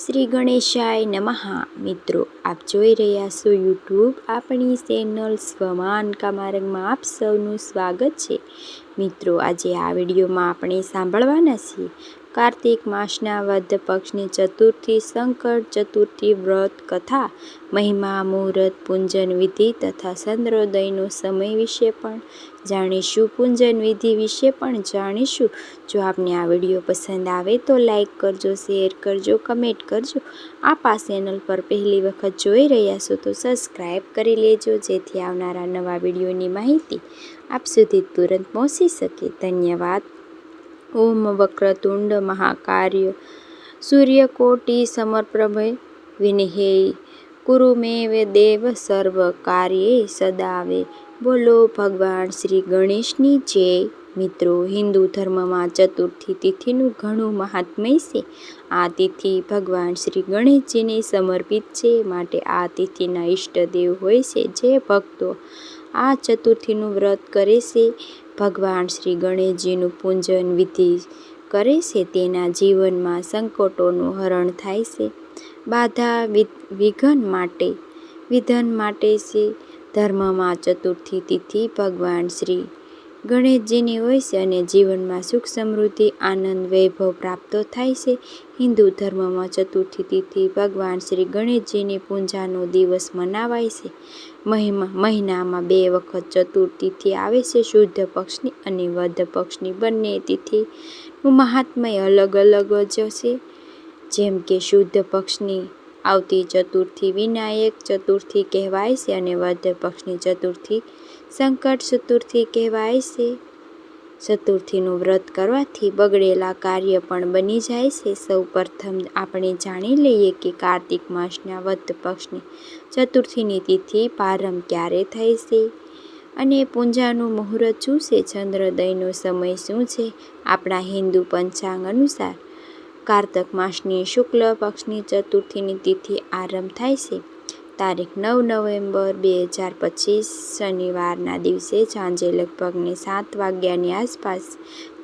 શ્રી ગણેશાય નમઃ. મિત્રો, આપ જોઈ રહ્યા છો યુટ્યુબ આપણી ચેનલ સ્વમાનકા માર્ગમાં આપ સૌનું સ્વાગત છે. મિત્રો, આજે આ વિડીયોમાં આપણે સાંભળવાના છીએ કાર્તિક માસના વદ પક્ષની ચતુર્થી સંકટ ચતુર્થી વ્રત કથા, મહિમા, મુહૂર્ત, પૂજન વિધિ તથા ચંદ્રોદયનો સમય વિશે પણ જાણીશું. પૂજન વિધિ વિશે પણ જાણીશું. જો આપને આ વિડીયો પસંદ આવે તો લાઈક કરજો, શેર કરજો, કમેન્ટ કરજો. આપ આ ચેનલ પર પહેલી વખત જોઈ રહ્યા છો તો સબસ્ક્રાઈબ કરી લેજો, જેથી આવનારા નવા વિડીયોની માહિતી આપ સુધી તુરંત પહોંચી શકે. ધન્યવાદ. ઓમ વક્રતુંડ મહાકાય સૂર્યકોટિ સમપ્રભ વિઘ્નેય કુરુ મે દેવ સર્વ કાર્યે સદાવે. બોલો ભગવાન શ્રી ગણેશની જય. મિત્રો, હિન્દુ ધર્મમાં ચતુર્થી તિથિનું ઘણું મહાત્મ્ય છે. આ તિથિ ભગવાન શ્રી ગણેશજીને સમર્પિત છે, માટે આ તિથિના ઈષ્ટદેવ હોય છે. જે ભક્તો આ ચતુર્થીનું વ્રત કરે છે, ભગવાન શ્રી ગણેશજીનું પૂજન વિધિ કરે છે, તેના જીવનમાં સંકટોનું હરણ થાય છે, બાધા વિઘ્ન માટે છે. ધર્મમાં ચતુર્થી તિથિ ભગવાન શ્રી ગણેશજીની હોય છે અને જીવનમાં સુખ, સમૃદ્ધિ, આનંદ, વૈભવ પ્રાપ્ત થાય છે. હિન્દુ ધર્મમાં ચતુર્થી તિથિ ભગવાન શ્રી ગણેશજીની પૂજાનો દિવસ મનાવાય છે. મહિનામાં 2 વખત ચતુર્થી આવે છે. શુદ્ધ પક્ષની અને વદ પક્ષની બંને તિથિનું મહાત્મ્ય અલગ અલગ જ છે. જેમ કે શુદ્ધ પક્ષની આવતી ચતુર્થી વિનાયક ચતુર્થી કહેવાય છે અને વદ પક્ષની ચતુર્થી સંકટ ચતુર્થી કહેવાય છે. ચતુર્થીનું વ્રત કરવાથી બગડેલા કાર્ય પણ બની જાય છે. સૌ પ્રથમ આપણે જાણી લઈએ કે કાર્તિક માસના વદ પક્ષની ચતુર્થીની તિથિ પ્રારંભ ક્યારે થઈ છે અને પૂજાનું મુહૂર્ત શું છે, ચંદ્રોદયનો સમય શું છે. આપણા હિન્દુ પંચાંગ અનુસાર કાર્તક માસની શુક્લ પક્ષની ચતુર્થીની તિથિ આરંભ થાય છે તારીખ 9 નવેમ્બર 2025 શનિવારના દિવસે સાંજે લગભગ 7 વાગ્યાની આસપાસ.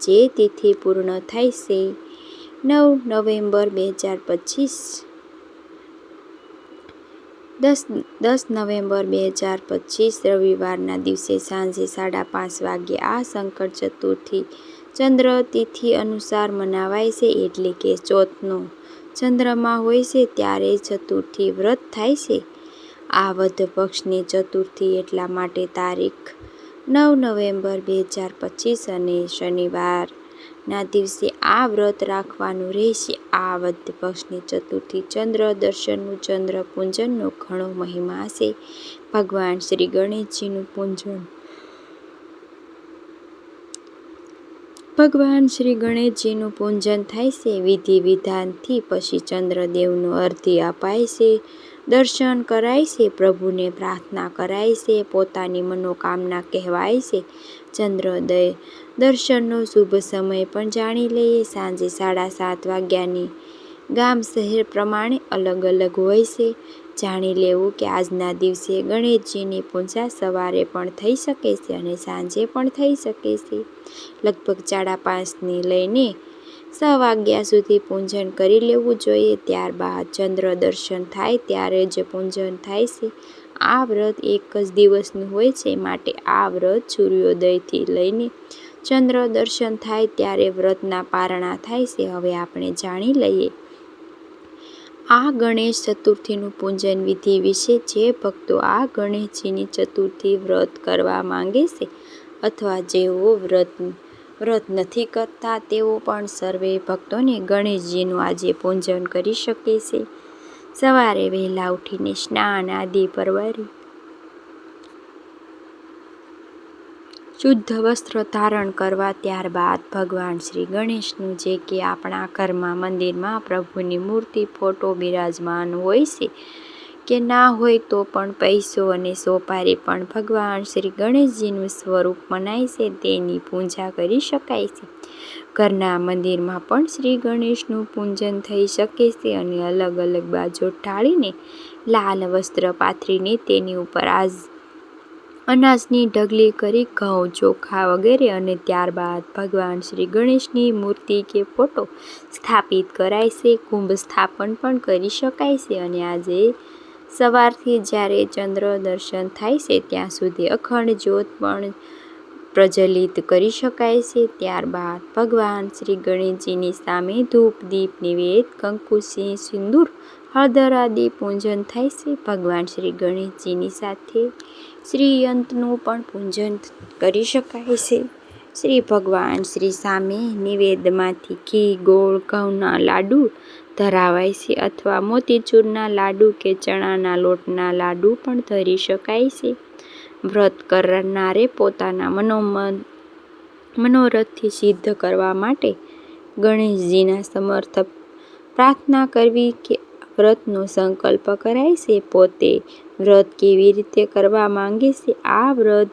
જે તિથિ પૂર્ણ થાય છે 9 નવેમ્બર 2025 10 નવેમ્બર 2025 રવિવારના દિવસે સાંજે 5:30 વાગ્યે. આ સંકટ ચતુર્થી ચંદ્ર તિથિ અનુસાર મનાવાય છે, એટલે કે ચોથનો ચંદ્રમા હોય છે ત્યારે ચતુર્થી વ્રત થાય છે. આ વદ પક્ષની ચતુર્થી એટલા માટે તારીખ 9 નવેમ્બર 2025 અને શનિવારના દિવસે આ વ્રત રાખવાનું રહેશે. આ વદ પક્ષની ચતુર્થી ચંદ્ર દર્શનનું, ચંદ્ર પૂજનનો ઘણો મહિમા છે. ભગવાન શ્રી ગણેશજીનું પૂજન થાય છે વિધિ વિધાનથી. પછી ચંદ્રદેવનો અર્ઘ્ય અપાય છે, દર્શન કરાય છે, પ્રભુને પ્રાર્થના કરાય છે, પોતાની મનોકામના કહેવાય છે. ચંદ્રોદય દર્શનનો શુભ સમય પણ જાણી લઈએ. સાંજે 7:30 વાગ્યાની ગામ શહેર પ્રમાણે અલગ અલગ હોય છે. જાણી લેવું કે આજના દિવસે ગણેશજીની પૂજા સવારે પણ થઈ શકે છે અને સાંજે પણ થઈ શકે છે. લગભગ 5:30થી લઈને 6 વાગ્યા સુધી પૂજન કરી લેવું જોઈએ. ત્યારબાદ ચંદ્ર દર્શન થાય ત્યારે જ પૂજન થાય છે. આ વ્રત એક જ દિવસનું હોય છે, માટે આ વ્રત સૂર્યોદયથી લઈને ચંદ્ર દર્શન થાય ત્યારે વ્રતના પારણા થાય છે. હવે આપણે જાણી લઈએ આ ગણેશ ચતુર્થીનું પૂજન વિધિ વિશે. જે ભક્તો આ ગણેશજીની ચતુર્થી વ્રત કરવા માંગે છે અથવા જેઓ વ્રત નથી કરતા, તેઓ પણ સર્વે ભક્તોને ગણેશજીનું આજે પૂજન કરી શકે છે. સવારે વહેલા ઉઠીને સ્નાન આદિ પરવારી શુદ્ધ વસ્ત્ર ધારણ કરવા, ત્યારબાદ ભગવાન શ્રી ગણેશનું જે કે આપણા ઘરમાં મંદિરમાં પ્રભુની મૂર્તિ ફોટો બિરાજમાન હોય છે કે ના હોય તો પણ પૈસો અને સોપારી પણ ભગવાન શ્રી ગણેશજીનું સ્વરૂપ મનાય છે, તેની પૂજા કરી શકાય છે. ઘરના મંદિરમાં પણ શ્રી ગણેશનું પૂજન થઈ શકે છે અને અલગ અલગ બાજુ ઢાળીને લાલ વસ્ત્ર પાથરીને તેની ઉપર અનાજની ઢગલી કરી ઘઉં, ચોખા વગેરે અને ત્યારબાદ ભગવાન શ્રી ગણેશની મૂર્તિ કે ફોટો સ્થાપિત કરાય છે. કુંભ સ્થાપન પણ કરી શકાય છે અને આજે સવારથી જ્યારે ચંદ્ર દર્શન થાય છે ત્યાં સુધી અખંડ જ્યોત પણ પ્રજ્વલિત કરી શકાય છે. ત્યારબાદ ભગવાન શ્રી ગણેશજીની સામે ધૂપ, દીપ, નિવેદ, કંકુ, સિંદૂર, હળદર આદિ પૂજન થાય છે. ભગવાન શ્રી ગણેશજીની સાથે શ્રીયંત્રનું પણ પૂજન કરી શકાય છે. શ્રી ભગવાન શ્રી સામે નિવેદમાંથી ઘી, ગોળ, ઘઉંના લાડુ ધરાવાય છે અથવા મોતીચૂરના લાડુ કે ચણાના લોટના લાડુ પણ ધરી શકાય છે. વ્રત કરનારે પોતાના મનોરથથી સિદ્ધ કરવા માટે ગણેશજીના સમર્થ પ્રાર્થના કરવી કે વ્રતનો સંકલ્પ કરાય છે. પોતે વ્રત કેવી રીતે કરવા માંગે છે? આ વ્રત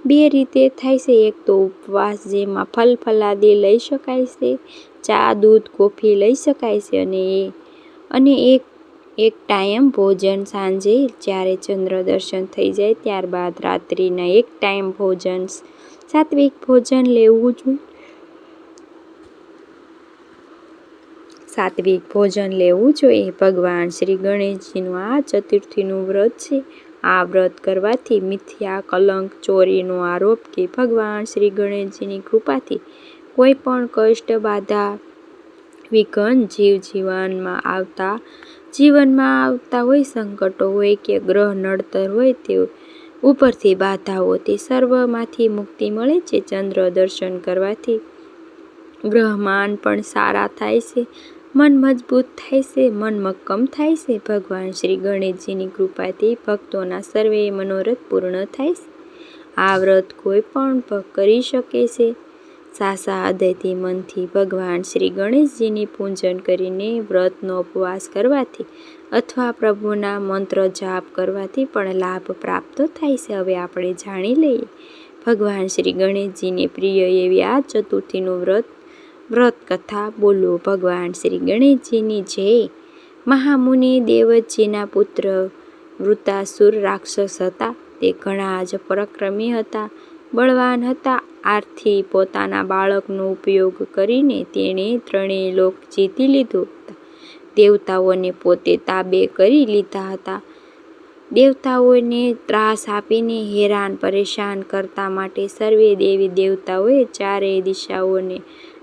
બે રીતે થાય છે. એક તો ઉપવાસ, જેમાં ફલ ફલાદી લઈ શકાય છે, ચા, દૂધ, કોફી લઈ શકાય છે અને એક ટાઈમ ભોજન સાંજે જ્યારે ચંદ્ર દર્શન થઈ જાય ત્યારબાદ રાત્રિના એક ટાઈમ ભોજન સાત્વિક ભોજન લેવું જોઈએ. ભગવાન શ્રી ગણેશજીનું આ ચતુર્થીનું વ્રત છે. આ વ્રત કરવાથી મિથ્યા, કલંક, ચોરીનો આરોપ કે ભગવાન શ્રી ગણેશજીની કૃપાથી કોઈ પણ કષ્ટ, બાધા, વિઘ્ન, જીવનમાં આવતા હોય સંકટો હોય કે ગ્રહ નડતર હોય તે ઉપરથી બાધાઓ તે સર્વમાંથી મુક્તિ મળે છે. ચંદ્ર દર્શન કરવાથી ગ્રહમાન પણ સારા થાય છે, મન મજબૂત થાય છે, મન મક્કમ થાય છે. ભગવાન શ્રી ગણેશજીની કૃપાથી ભક્તોના સર્વે મનોરથ પૂર્ણ થાય છે. આ વ્રત કોઈ પણ કરી શકે છે. સાચા હૃદયથી મનથી ભગવાન શ્રી ગણેશજીની પૂજન કરીને વ્રતનો ઉપવાસ કરવાથી અથવા પ્રભુના મંત્ર જાપ કરવાથી પણ લાભ પ્રાપ્ત થાય છે. હવે આપણે જાણી લઈએ ભગવાન શ્રી ગણેશજીને પ્રિય એવી આ ચતુર્થીનું વ્રત કથા. બોલો ભગવાન શ્રી ગણેશજીની જય. મહામુનિ દેવજીના પુત્ર વૃત્તાસુર રાક્ષસ હતા. તે ઘણા જ પરાક્રમી હતા, બળવાન હતા. આથી પોતાના બાળકનો ઉપયોગ કરીને તેણે ત્રણેય લોક જીતી લીધા હતા. દેવતાઓને પોતે તાબે કરી લીધા હતા. દેવતાઓને ત્રાસ આપીને હેરાન પરેશાન કરતા માટે સર્વે દેવી દેવતાઓએ ચારેય દિશાઓને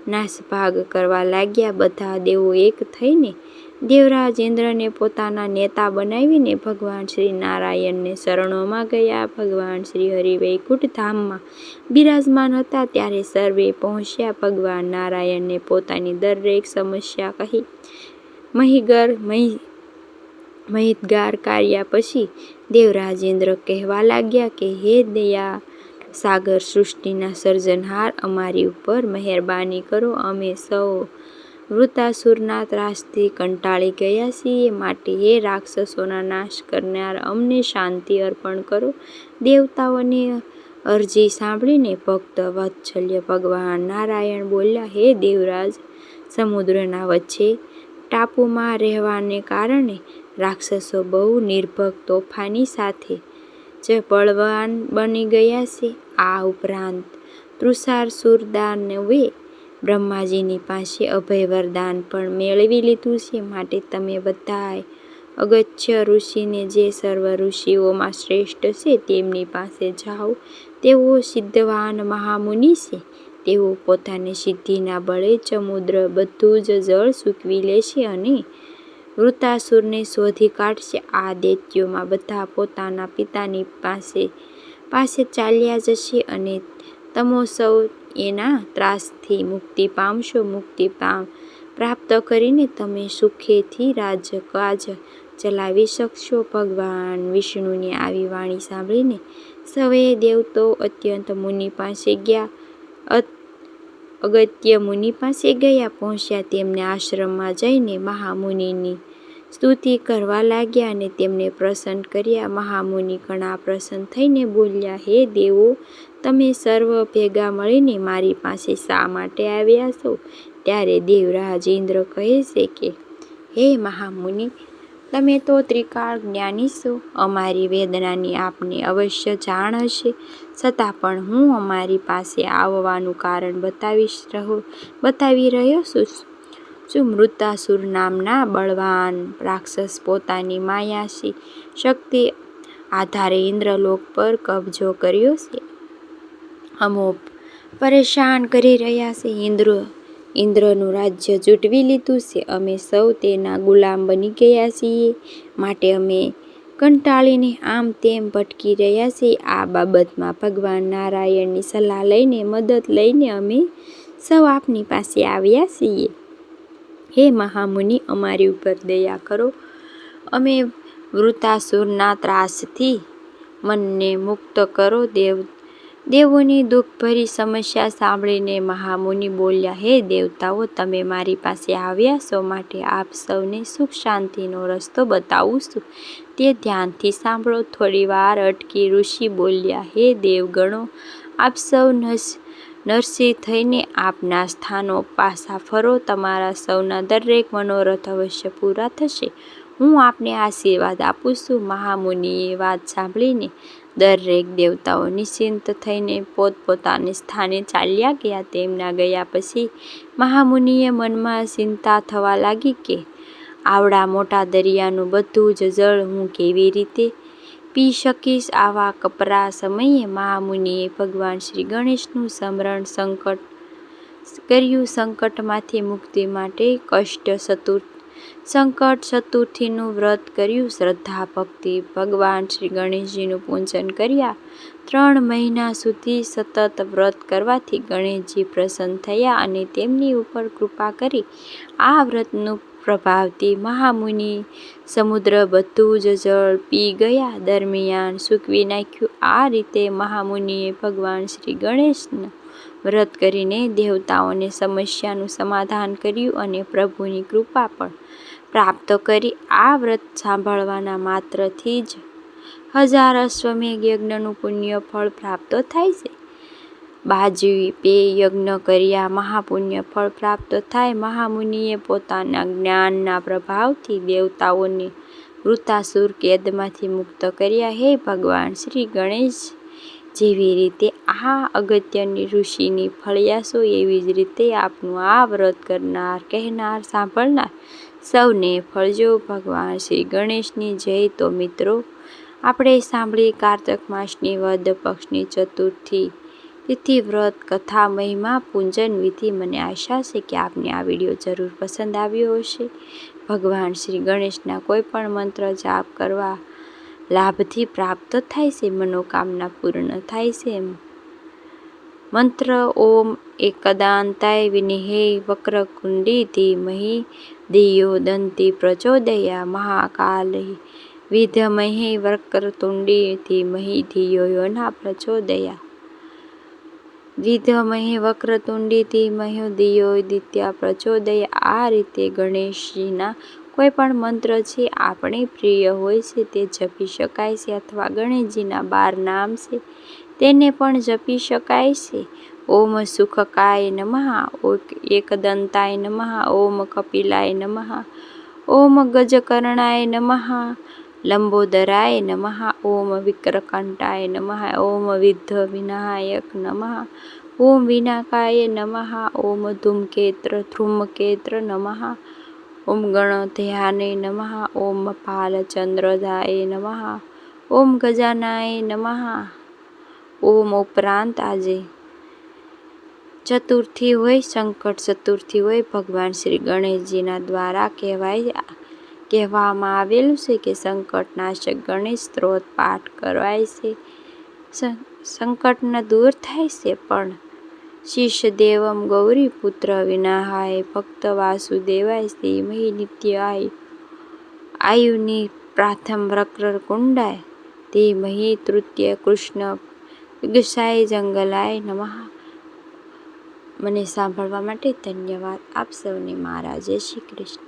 નાસભાગ કરવા લાગ્યા. બધા દેવો એક થઈને દેવરાજ ઇન્દ્રને પોતાના નેતા બનાવીને ભગવાન શ્રી નારાયણને શરણોમાં ગયા. ભગવાન શ્રી હરિ વૈકુંઠ ધામમાં બિરાજમાન હતા ત્યારે સર્વે પહોંચ્યા. ભગવાન નારાયણને પોતાની દરેક સમસ્યા કહી મહિતગાર કર્યા પછી દેવરાજ ઇન્દ્ર કહેવા લાગ્યા કે હે દયા સાગર, સૃષ્ટિના સર્જનહાર, અમારી ઉપર મહેરબાની કરો. અમે સૌ વૃત્તાસુરના ત્રાસથી કંટાળી ગયા છીએ, માટે હે રાક્ષસોના નાશ કરનાર, અમને શાંતિ અર્પણ કરો. દેવતાઓની અરજી સાંભળીને ભક્ત વત્સલ્ય ભગવાન નારાયણ બોલ્યા, હે દેવરાજ, સમુદ્રના વચ્ચે ટાપુમાં રહેવાને કારણે રાક્ષસો બહુ નિર્ભય, તોફાની સાથે જ બળવાન બની ગયા છે. આ ઉપરાંત તૃષાસુર દાનવે બ્રહ્માજીની પાસે અભય વરદાન પણ મેળવી લીધું છે. માટે તમે બધાએ અગસ્ત્ય ઋષિને, જે સર્વ ઋષિઓમાં શ્રેષ્ઠ છે, તેમની પાસે જાઓ. તેઓ સિદ્ધવાન મહામુનિ છે. તેઓ પોતાની સિદ્ધિના બળે સમુદ્ર બધું જ જળ સૂકવી લેશે અને વૃત્તાસુરને શોધી કાઢશે. આ દૈત્યોમાં બધા પોતાના પિતાની પાસે ચાલ્યા જશે અને તમો સૌ એના ત્રાસથી મુક્તિ પામશો. મુક્તિ પ્રાપ્ત કરીને તમે સુખેથી રાજકાજ ચલાવી શકશો. ભગવાન વિષ્ણુની આવી વાણી સાંભળીને સૌએ દેવતાઓ અત્યંત મુનિ પાસે ગયા. અગત્ય મુનિ પાસે પહોંચ્યા. તેમને આશ્રમમાં જઈને મહામુનિની સ્તુતિ કરવા લાગ્યા અને તેમને પ્રસન્ન કર્યા. મહામુનિ ઘણા પ્રસન્ન થઈને બોલ્યા, હે દેવો, તમે સર્વ ભેગા મળીને મારી પાસે શા માટે આવ્યા છો? ત્યારે દેવરાજ ઇન્દ્ર કહે છે કે હે મહામુનિ, તમે તો ત્રિકાળ જ્ઞાની છો. અમારી વેદનાની આપને અવશ્ય જાણ હશે, છતાં પણ હું અમારી પાસે આવવાનું કારણ બતાવી રહ્યો છું. શું મૃતાસુર નામના બળવાન રાક્ષસ પોતાની માયાશી શક્તિ આધારે ઇન્દ્રલોક પર કબજો કર્યો છે? અમો પરેશાન કરી રહ્યા છે. ઇન્દ્રનું રાજ્ય જૂટવી લીધું છે. અમે સૌ તેના ગુલામ બની ગયા છીએ. માટે અમે કંટાળીને આમ તેમ ભટકી રહ્યા છીએ. આ બાબતમાં ભગવાન નારાયણની સલાહ લઈને, મદદ લઈને અમે સૌ આપની પાસે આવ્યા છીએ. હે મહામુનિ, અમારી ઉપર દયા કરો. અમે વૃતાસુરના ત્રાસથી મનને મુક્ત કરો. દેવોની દુઃખભરી સમસ્યા સાંભળીને મહામુનિ બોલ્યા, હે દેવતાઓ, તમે મારી પાસે આવ્યા છો માટે આપ સૌને સુખ શાંતિનો રસ્તો બતાવું છું. તે ધ્યાનથી સાંભળો. થોડી વાર અટકી ઋષિ બોલ્યા, હે દેવગણો, આપ સૌ નરસિંહ થઈને આપના સ્થાનો પાછા ફરો. તમારા સૌના દરેક મનોરથ અવશ્ય પૂરા થશે. હું આપને આશીર્વાદ આપું છું. મહામુનિએ વાત સાંભળીને દરેક દેવતાઓ નિશ્ચિંત થઈને પોતપોતાને સ્થાને ચાલ્યા ગયા. તેમના ગયા પછી મહામુનિએ મનમાં ચિંતા થવા લાગી કે આવડા મોટા દરિયાનું બધું જ જળ હું કેવી રીતે પી શકીશ? આવા કપરા સમયે મહામુનિએ ભગવાન શ્રી ગણેશનું સ્મરણ કર્યું. સંકટમાંથી મુક્તિ માટે સંકટ ચતુર્થીનું વ્રત કર્યું. શ્રદ્ધા ભક્તિ ભગવાન શ્રી ગણેશજીનું પૂજન કર્યા. 3 મહિના સુધી સતત વ્રત કરવાથી ગણેશજી પ્રસન્ન થયા અને તેમની ઉપર કૃપા કરી. આ વ્રતનું પ્રભાવથી મહામુનિ સમુદ્ર બધું જ જળ પી ગયા દરમિયાન સૂકવી નાખ્યું. આ રીતે મહામુનિએ ભગવાન શ્રી ગણેશનું વ્રત કરીને દેવતાઓની સમસ્યાનું સમાધાન કર્યું અને પ્રભુની કૃપા પણ પ્રાપ્ત કરી. આ વ્રત સાંભળવાના માત્રથી જ 1000 અશ્વમેઘ યજ્ઞનું પુણ્ય ફળ પ્રાપ્ત થાય છે. બાજપે યજ્ઞ કર્યા મહાપુણ્ય ફળ પ્રાપ્ત થાય. મહામુનિએ પોતાના જ્ઞાનના પ્રભાવથી દેવતાઓને વૃતાસુર કેદમાંથી મુક્ત કર્યા. હે ભગવાન શ્રી ગણેશ, જેવી રીતે આ અગત્યની ઋષિની ફળ્યા છો, એવી જ રીતે આપનું આ વ્રત કરનાર, કહેનાર, સાંભળનાર સૌને ફળજો. ભગવાન શ્રી ગણેશની જય. તો મિત્રો, આપણે સાંભળી કારતક માસની વદ પક્ષની ચતુર્થી તિથિ વ્રત કથા, મહિમા, પૂજન વિધિ. મને આશા છે કે આપને આ વિડીયો જરૂર પસંદ આવ્યો હશે. ભગવાન શ્રી ગણેશના કોઈ પણ મંત્ર જાપ કરવા લાભથી પ્રાપ્ત થાય છે, મનોકામના પૂર્ણ થાય છે. મંત્ર: ઓમ એકદંતાય વિદ્મહે વક્રતુંડાય ધીમહિ ધિયો દન્તી પ્રચોદયાત. મહાકાલાય વિદ્મહે વક્રતુંડાય ધીમહિ ધિયો યો ન પ્રચોદયાત. વિદ્મહે વક્રતુંડાય ધીમહિ ધિયો દિત્યા પ્રચોદયાત. આ રીતે ગણેશજીના કોઈ પણ મંત્ર જે આપણે પ્રિય હોય છે તે જપી શકાય છે, અથવા ગણેશજીના 12 નામ છે તેને પણ જપી શકાય છે. ઓમ સુખકાય નમઃ, ઓમ એકદંતાય નમઃ, ઓમ કપિલાય નમઃ, ઓમ ગજકર્ણાય નમઃ, લંબોદરાય નમઃ, ઓમ વિકટકંઠાય નમઃ, ઓમ વિઘ્નવિનાયક નમઃ, ઓમ વિનાયકાય નમઃ, ઓમ ધૂમકેત્ર નમઃ, ઓમ ગણધ્યાય નમઃ, ઓમ ફાલચંદ્રદાય નમઃ, ઓમ ગજાનનાય નમઃ. ઓમ ઉપરાંત આજે ચતુર્થી હોય, સંકટ ચતુર્થી હોય, ભગવાન શ્રી ગણેશજીના દ્વારા કહેવામાં આવેલું છે કે સંકટનાશક ગણેશ સ્ત્રોત પાઠ કરવાય છે. સંકટ દૂર થાય છે. પણ શિષદેવમ ગૌરી પુત્ર વિનાહાય ભક્ત વાસુદેવાય ધીમહિ નિત્યાય આયુની પ્રથમ વક્રતુંડાય ધીમહિ તૃતીય કૃષ્ણ વિગસાય જંગલાય નમઃ. મને સાંભળવા માટે ધન્યવાદ. આપ સૌને મારા જય શ્રી કૃષ્ણ.